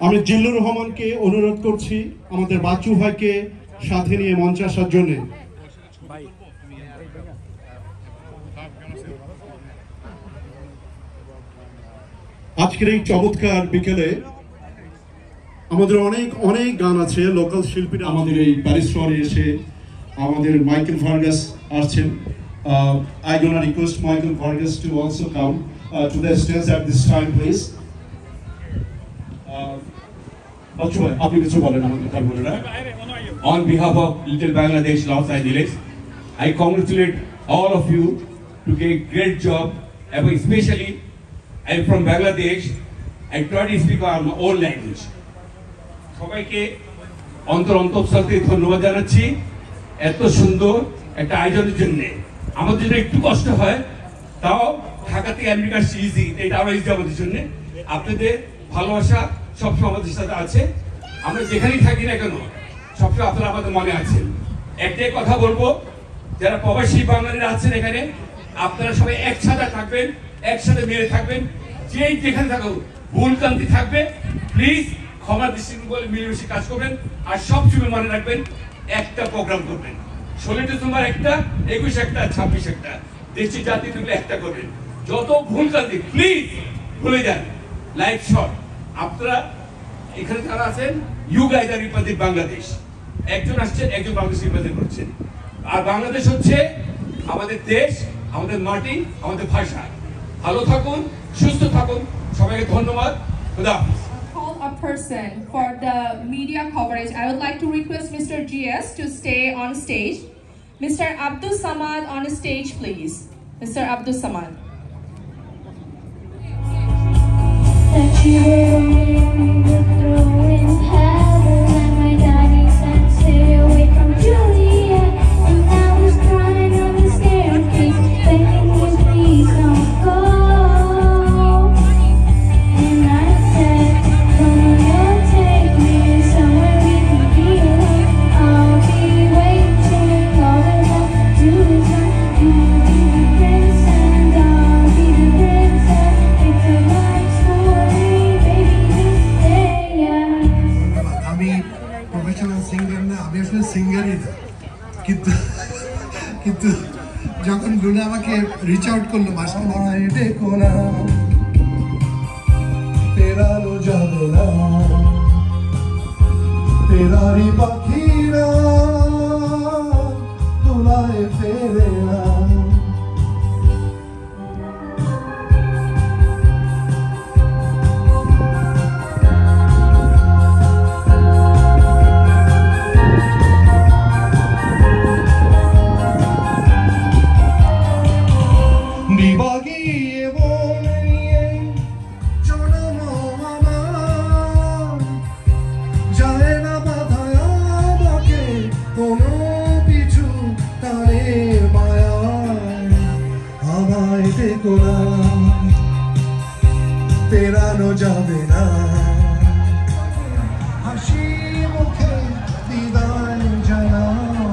আমি জিল্লুর রহমানকে অনুরোধ করছি আমাদের বাচ্চু ভাইকে সাথে নিয়ে মঞ্চে আসার জন্য। আজকের এই চমৎকার বিকেলে আমাদের অনেক অনেক গান আছে, লোকাল শিল্পীরা আমাদের এই প্যারিস শহরে এসে আমাদের মাইকেল ভার্গাস আসছেন। I gonna request Michael Vargas to also come to the stage at this time, please. On behalf of Little Bangladesh Los Angeles, I congratulate all of you to get a great job, and especially I'm from Bangladesh. I try to speak our own language. সবাইকে অন্তঃস্থল থেকে ধন্যবাদ জানাচ্ছি এত সুন্দর একটা আয়োজনের জন্য। আমাদের জন্য একটু কষ্ট হয়, তাও ঢাকা থেকে আমেরিকার ইজি, এটা আরো ইজি আমাদের জন্য। আপনাদের ভালোবাসা সবসময় আমাদের সাথে আছে, আমরা যেখানেই থাকি না কেন সবসময় আপনারা আমাদের মনে আছেন। একটাই কথা বলবো, যারা প্রবাসী বাঙালিরা আছেন এখানে, আপনারা সবাই একসাথে থাকবেন, একসাথে মিলে থাকবেন। যেই যেখানে থাকুক ভুল ক্রান্তি থাকবে, প্লিজ ক্ষমা দৃষ্টি বলে মিলেমিশে কাজ করবেন। আর সবসময় মনে রাখবেন একটা প্রোগ্রাম করবেন, 16 ডিসেম্বর একটা, 21 একটা, 26 একটা, দেশি জাতি মিলে একটা করবেন। যত ভুল ক্রান্তি প্লিজ ভুলে যান। লাইফ শর্ট, আপনারা এখানে যারা আছেন you guys are represent Bangladesh, একজন আসছেন একজন বাংলাদেশ রিপ্রেজেন্ট করছেন। আর বাংলাদেশ হচ্ছে আমাদের দেশ, আমাদের মাটি, আমাদের ভাষা। ভালো থাকুন, সুস্থ থাকুন, সবাইকে ধন্যবাদ। খোদা হাফেজ। Call a person for the media coverage. I would like to request Mr. GS to stay on stage. Mr. Abdul Samad on stage, please. Mr. Abdul Samad. কিন্তু যখন লুনা আমাকে রিচ আউট করলো, বাসায় দেখো না তেরানো যাবে না, তেরারি পাখিরা তোলায় ফেরে না। তেরানো যাবে না, হাসি মুখে বিদায় জানা।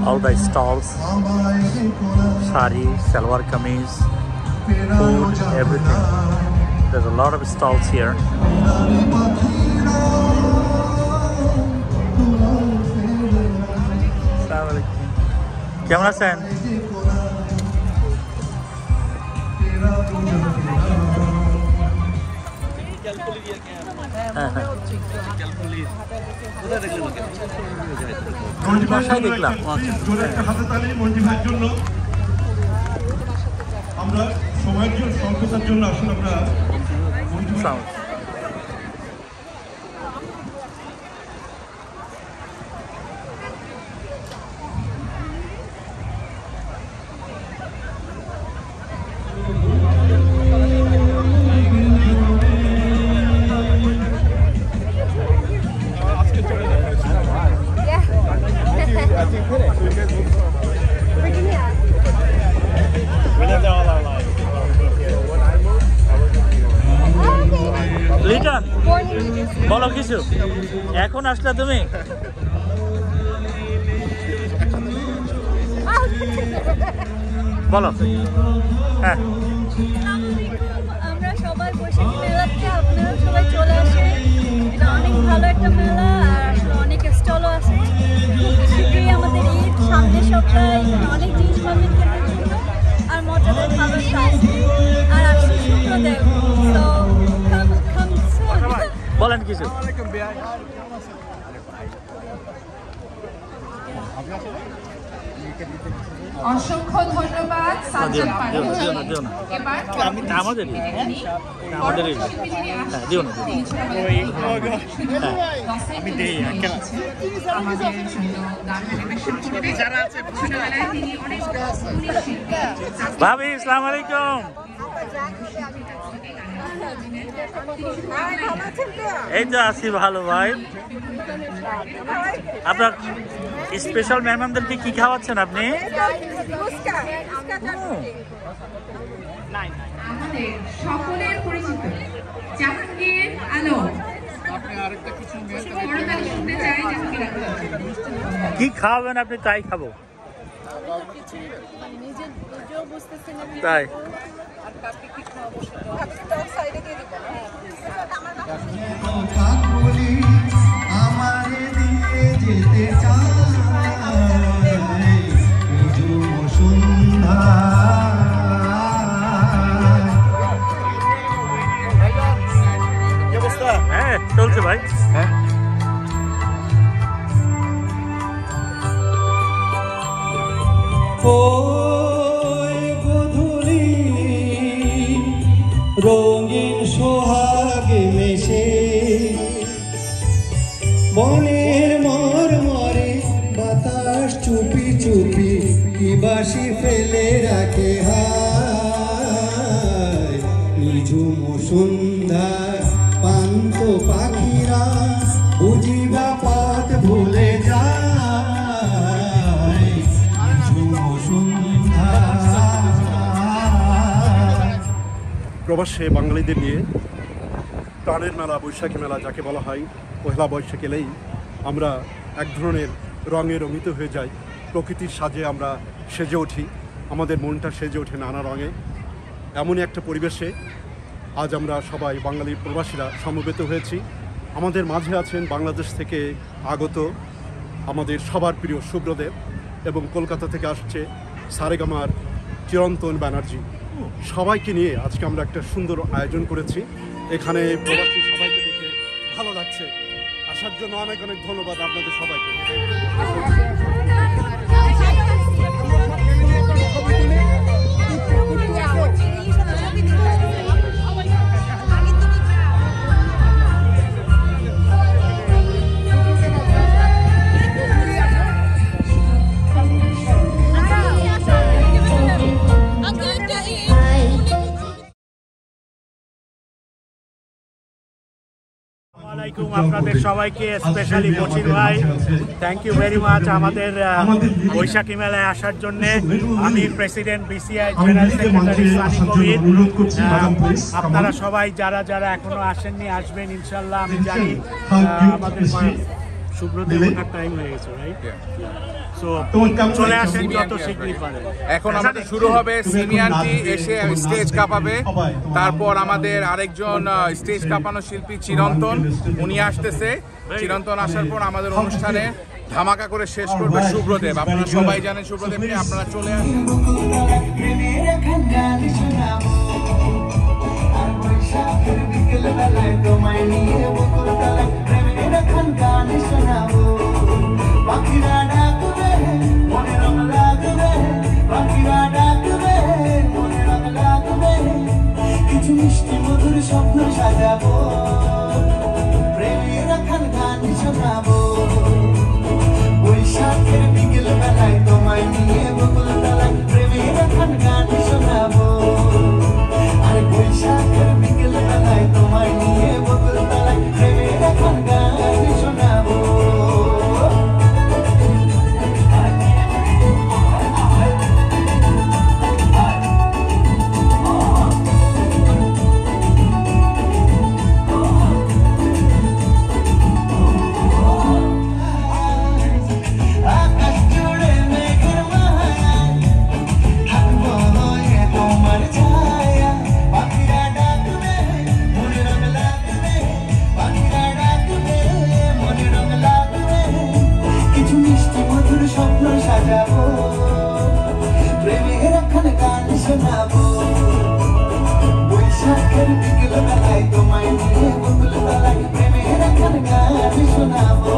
All the stalls, sari, salwar kameez, food, everything. There's a lot of stalls here. কেমন আছেন? দেখলাম আমরা সময়ের জন্য স্বল্পতার জন্য আসলে আমরা বলো কিছু, এখন আসলে তুমি? বলো। হ্যাঁ, আমরা সবাই বসে মেলাতে, আপনারা সবাই চলে আসেন, এটা অনেক অনেক ভালো একটা মেলা আর আসলে অনেক স্টলও আছে। শীঘ্রই আমাদের ঈদ, সামনের সপ্তাহে অনেক জিনিস পাবেন কেনার জন্য আর মজাদার খাবার আছে। আর আসছে শুক্রদেব, তো come soon. বলেন কিছু। অসংখ্য ধন্যবাদ সাজ্জাদ পারভেজ। এবার আমাদের পরবর্তী যিনি আসছেন, তিনি আমাদের জন্য গান পরিবেশন করবেন। ছোটবেলায় তিনি অনেক আধুনিক শিল্পী। ভাবি আসসালামু আলাইকুম। এই তো আছি ভালো ভাই। আপনার স্পেশাল মেহমানদেরকে কি খাওয়াচ্ছেন আপনি? আমাদের সকলের পরিচিত জাহাঙ্গীর আলম। করতালি শুনতে চাই জাহাঙ্গীর আলম। কি খাওয়াবেন আপনি? তাই খাবো। তাই আমারে দিয়ে যেতে চায় সন্ধ্যা। হ্যাঁ চলছে ভাই। হ্যাঁ রঙিন সোহাগে মেশে মনের মরমরে বাতাস চুপি চুপি কি বাসি ফেলে রাখে হায় নিঝুম সন্ধ্যা পান্ত পাখিরা বুঝিবা পথ ভুলে যায় নিঝুম সন্ধ্যা। প্রবাসে বাঙালিদের নিয়ে প্রাণের মেলা, বৈশাখী মেলা যাকে বলা হয়, পহেলা বৈশাখ এলেই আমরা এক ধরনের রঙে রঙিত হয়ে যাই। প্রকৃতির সাজে আমরা সেজে উঠি, আমাদের মনটা সেজে ওঠে নানা রঙে। এমনই একটা পরিবেশে আজ আমরা সবাই বাঙালি প্রবাসীরা সমবেত হয়েছি। আমাদের মাঝে আছেন বাংলাদেশ থেকে আগত আমাদের সবার প্রিয় শুভ্রদেব এবং কলকাতা থেকে আসছে সারেগামার চিরন্তন ব্যানার্জি। সবাইকে নিয়ে আজকে আমরা একটা সুন্দর আয়োজন করেছি। এখানে প্রবাসী সবাইকে দেখে ভালো লাগছে। আসার জন্য অনেক অনেক ধন্যবাদ আপনাদের সবাইকে। আপনাদের সবাইকে স্পেশালি বশির ভাই, থ্যাংক ইউ ভেরি মাচ আমাদের বৈশাখী মেলায় আসার জন্য। আমি president BCI general secretary Sunny Kabir. আপনারা সবাই যারা যারা এখনো আসেননি আসবেন ইনশাল্লাহ। আমি জানি আমাদের শুভ্রদেব ওঠার টাইম হয়ে গেছে, রাইট? চলে আসেন যত শীঘ্রই পারেন। এখন আমাদের শুরু হবে, সিমিয়ানটি এসে স্টেজ কাঁপাবে। তারপর আমাদের আরেকজন স্টেজ কাঁপানো শিল্পী চিরন্তন, উনি আসতেছে। চিরন্তন আসার পর আমাদের অনুষ্ঠানে ধামাকা করে শেষ করবে শুভ্রদেব। আপনারা সবাই জানেন শুভ্রদেবকে, আপনারা চলে আসেন। পাখিরা ডাকবে মনে রং লাগবে, পাখিরা ডাকবে মনে রং লাগবে, কিছু মিষ্টি মধুর স্বপ্ন সাজাবো, প্রেমের এখন গান শোনাবো। বৈশাখের বিকেল বেলায় তোমায় নিয়ে বকুল তলায় প্রেমের এখন গান শোনাবো। শোনাবো বৈশাখের বিকেল বেলায় তোমায় নিয়ে বোতল তলায় প্রেমের একখান গান শোনাবো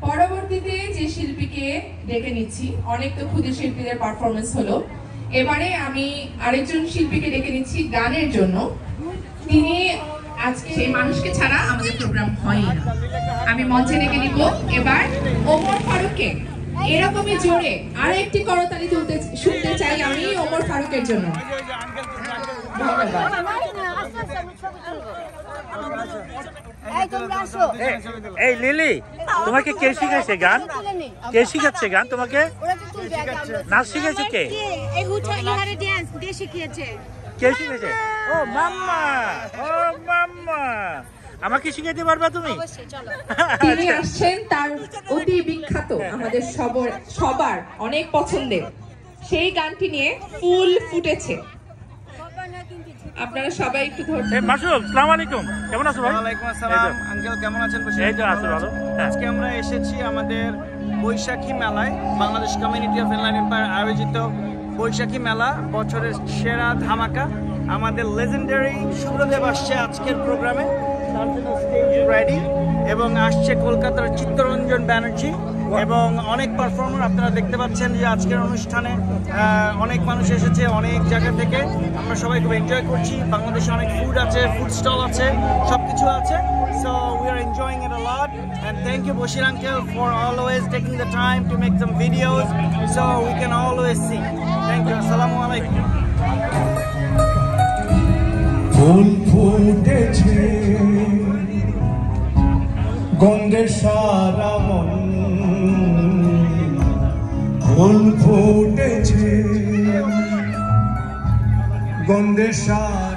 পরবর্তীতে যে শিল্পীকে ডেকে নিচ্ছি, অনেক তো ক্ষুদে শিল্পীদের পারফরমেন্স হলো, এবারে আমি আরেকজন শিল্পীকে ডেকে নিচ্ছি গানের জন্য। তিনি আজকে সেই মানুষকে ছাড়া আমাদের প্রোগ্রাম হয় না। আমি মঞ্চে ডেকে নিব এবার ওমর ফারুককে। এরকমই জোরে আরো একটি করতালি তুলতে শুনতে চাই আমি ওমর ফারুকের জন্য। ধন্যবাদ। এই লিলি, তোমাকে কে শিখাইছে গান? কে শিখাচ্ছে গান তোমাকে? নাচ শিখাইছে কে? কে শিখাইছে? ও মাম্মা, ও মাম্মা। আমাকে শিখাইতে পারবা তুমি? তিনি আসছেন তার অতি বিখ্যাত, আমাদের সবার অনেক পছন্দের সেই গানটি নিয়ে ফুল ফুটেছে। আপনারা সবাই একটু ধরুন। মাসুদ, আসসালামু আলাইকুম, কেমন আছো ভাই? ওয়ালাইকুম আসসালাম আঙ্কেল, কেমন আছেন? এই তো আছি ভালো। আজকে আমরা এসেছি আমাদের বৈশাখী মেলায়, Bangladesh community of inland empire আয়োজিত বৈশাখী মেলা, বছরের সেরা ধামাকা। আমাদের লেজেন্ডারি শুভ্রদেব আসছে আজকের প্রোগ্রামে, তার জন্য স্টেজ রেডি, এবং আসছে কলকাতার চিত্তরঞ্জন ব্যানার্জি এবং অনেক পারফর্মার। আপনারা দেখতে পাচ্ছেন যে আজকের অনুষ্ঠানে অনেক মানুষ এসেছে অনেক জায়গা থেকে। আমরা সবাই খুব এনজয় করছি। বাংলাদেশে অনেক ফুড আছে, ফুড স্টল আছে, সব কিছু আছে। So we are enjoying it a lot, and thank you Bashir uncle for always taking the time to make some videos so we can always see. Thank you. Assalamu alaikum. ফুল ফুটেছে গন্ধে সারা মন, ফুল ফুটেছে গন্ধে সারা।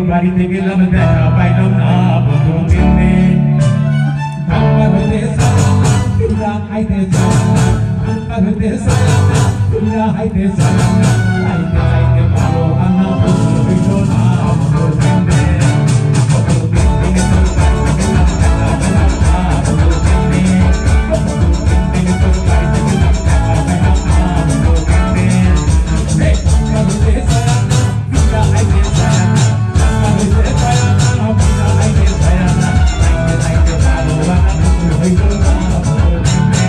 বাড়িতে গেলাম দেখা পাইলাম না বন্ধু কেমনে আমার হতে সালানা তোমরা আইতে সালানা আমার হতে সালানা তোমরা আইতে সালানা আইতে আইতে ভালো আনা বন্ধু হইল না বন্ধু কেমনে বন্ধু কেমনে তোর বাড়িতে গেলাম দেখা পাইলাম না বন্ধু কেমনে বন্ধু কেমনে তোর বাড়িতে গেলাম দেখা পাইলাম না বন্ধু কেমনে আমার হতে সালানা তোমরা আইতে সালানা আমার হতে সালানা তোমরা আইতে সালানা আইতে আইতে ভালো আনা বন্ধু হইল না বন্ধু কেমনে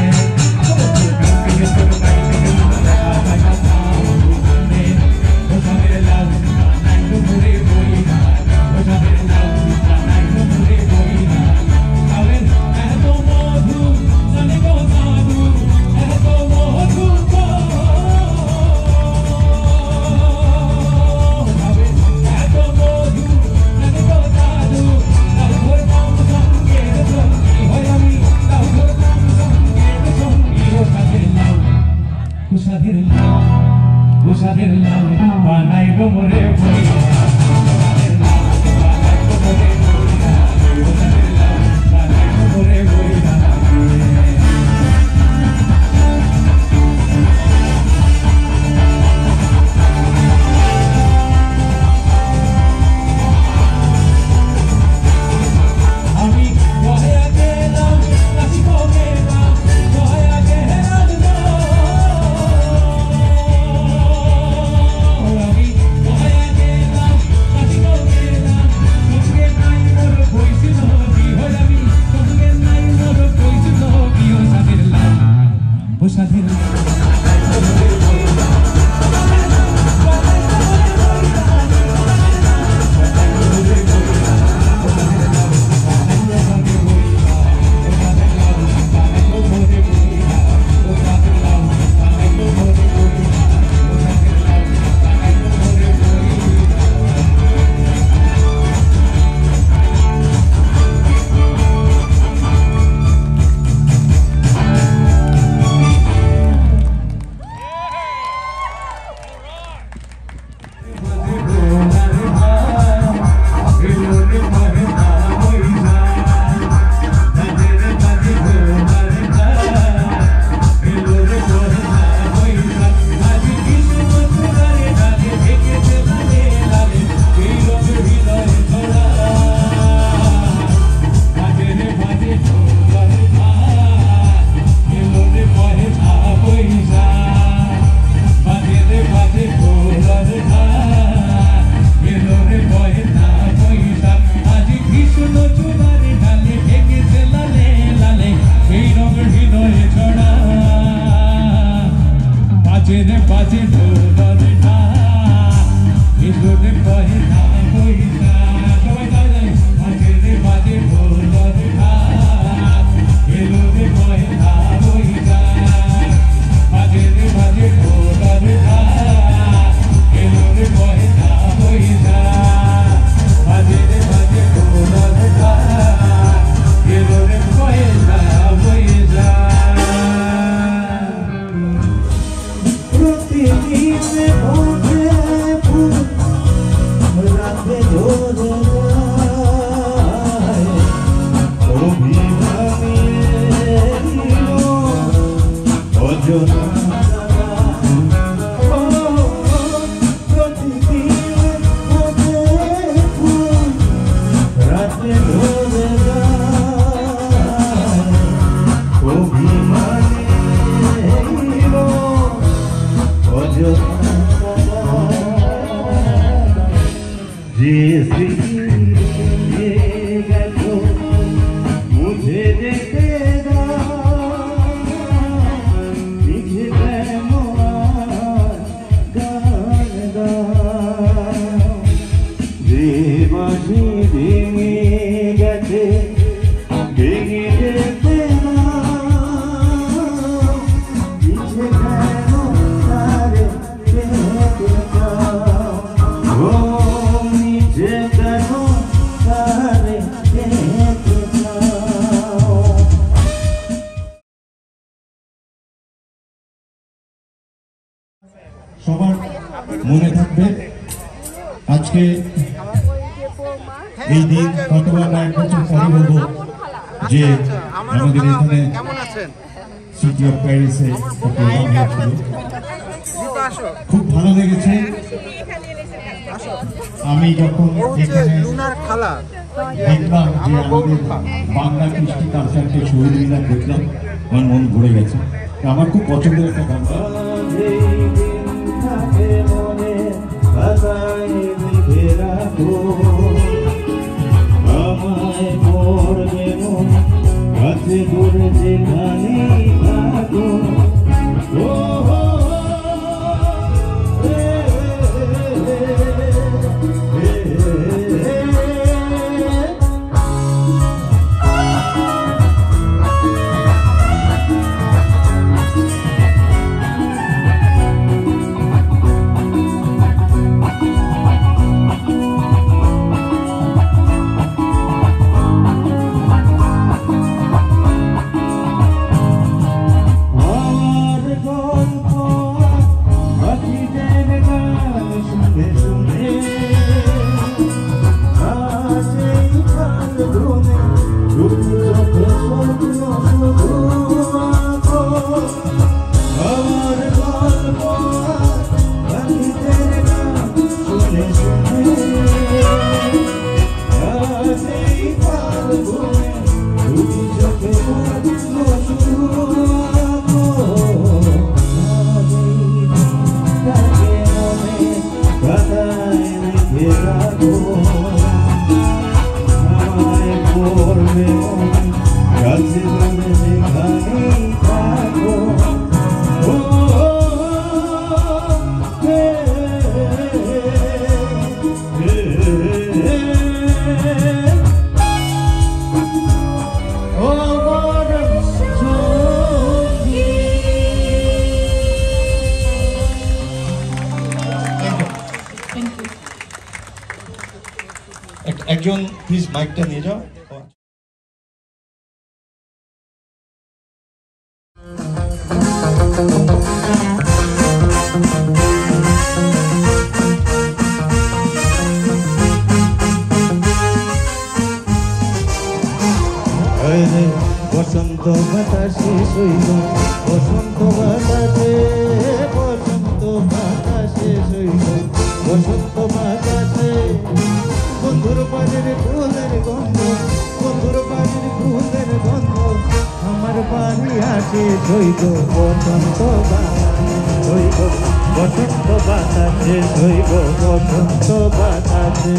বন্ধু কেমনে তোর বাড়িতে গেলাম দেখা পাইলাম না বন্ধু কেমনে ওসবের লাউ নাই তো ঘুরে বই না ওসবের লাউ নাই তো ঘুরে বই না আবেন এত মধু জানে গো সাধু এত মধু তো আবেন এত মধু জানে গো সাধু তার ধরলাম সঙ্গে সঙ্গী হয় আমি তার ধরলাম সঙ্গে সঙ্গী ওসবের লাউ ওসবের লাউ বানাই গো মোরে বই আমি দয়া গেলাম কাশি গেলাম দয়া গেলাম আমি দয়া গেলাম কাশি গেলাম সঙ্গে নাই মোর কইছিল কি হয় আমি সঙ্গে নাই মোর কইছিল কি ও সাদের লাভ ও সাদের বাজে ঢোল না এলোরে বহে না বইনা সবাই যাই বাজে ঢোল না এলোরে বহে না বইনা বাজে ঢোল না এলোরে বহে না বইনা বাজে ঢোল না এলোরে বহে না বইনা প্রতিদিন ওঠে ফুল রাতে ঝরে যায় অভিমানী অজনা প্রতিদিন ওঠে ফুল রাতে ঝরে যায় অভিমানী जिस मुझे देखेगा लिखे बाजी भेঙে গেছে ভেঙে যেতে না লিখে সবার মনে থাকবে আজকে এই দিন হয়তো আমরা 1 বছর পরে বলবো যে আমাদের এখানে সিটি অফ প্যারিসে খুব ভালো লেগেছে। আমি যখন এখানে দেখলাম যে আমাদের বাংলা কৃষ্টি কালচারকে শহীদ মিনার দেখলাম, আমার মন ভরে গেছে। আমার খুব পছন্দের একটা গান। আমায় পড়বে মন কাছে দূরে যেখানে থাকো, একজন প্লিজ মাইকটা নিয়ে যাও। বসন্ত বাতাসে সইল, বসন্ত বাতাসে, বসন্ত বাতাসে সইল, বসন্ত বাতাসে বন্ধুর বাড়ির ফুলের গন্ধ, বন্ধুর বাড়ির ফুলের গন্ধ আমার বাড়ি আসে সইল, বসন্ত সইব, বসন্ত বাতাসে সইব, বসন্ত বাতাসে।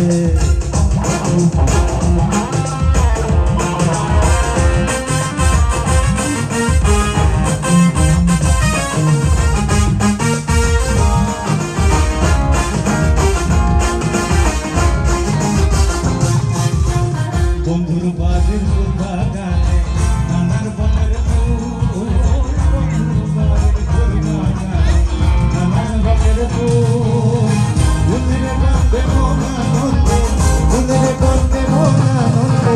বন্ধুর বাড়ির বাগানে নানার বনের ফুল, বন্ধুর বাড়ির বাগানে নানার বনের ফুল, ফুলের গন্ধে মন আনন্দে, ফুলের গন্ধে মন আনন্দে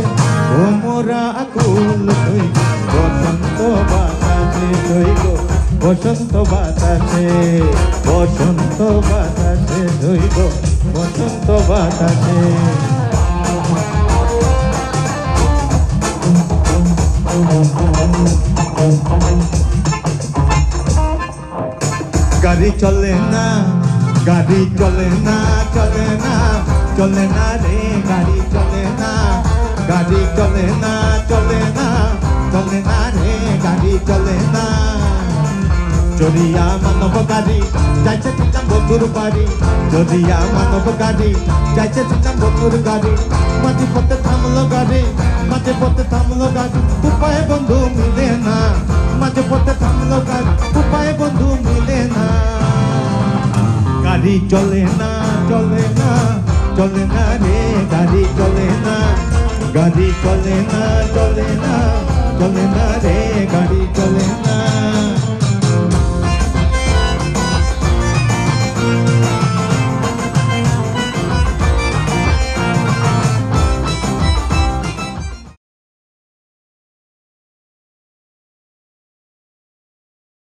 ও মোরা আকুল হইব, বসন্ত বাতাসে হইব, বসন্ত বাতাসে, বসন্ত বাতাসে হইব, বসন্ত বাতাসে। গাড়ি চলে না, গাড়ি চলে না, চলে না, চলে না রে, গাড়ি চলে না, গাড়ি চলে না, চলে না, চলে না রে, গাড়ি চলে না। চড়িয়া মানব গাড়ি যাইছে চিন্তাম বন্ধুর বাড়ি, চড়িয়া মানব গাড়ি যাইছে চিন্তাম বন্ধুর গাড়ি, মাঝে পথে থামলো গাড়ি, মাঝে পথে থামলো গাড়ি, উপায় বন্ধু মিলে না, মাঝে পথে থামলো গাড়ি, উপায় বন্ধু মিলে না। গাড়ি চলে না, চলে না, চলে না রে, গাড়ি চলে না, গাড়ি চলে না, চলে না, চলে না রে, গাড়ি চলে না।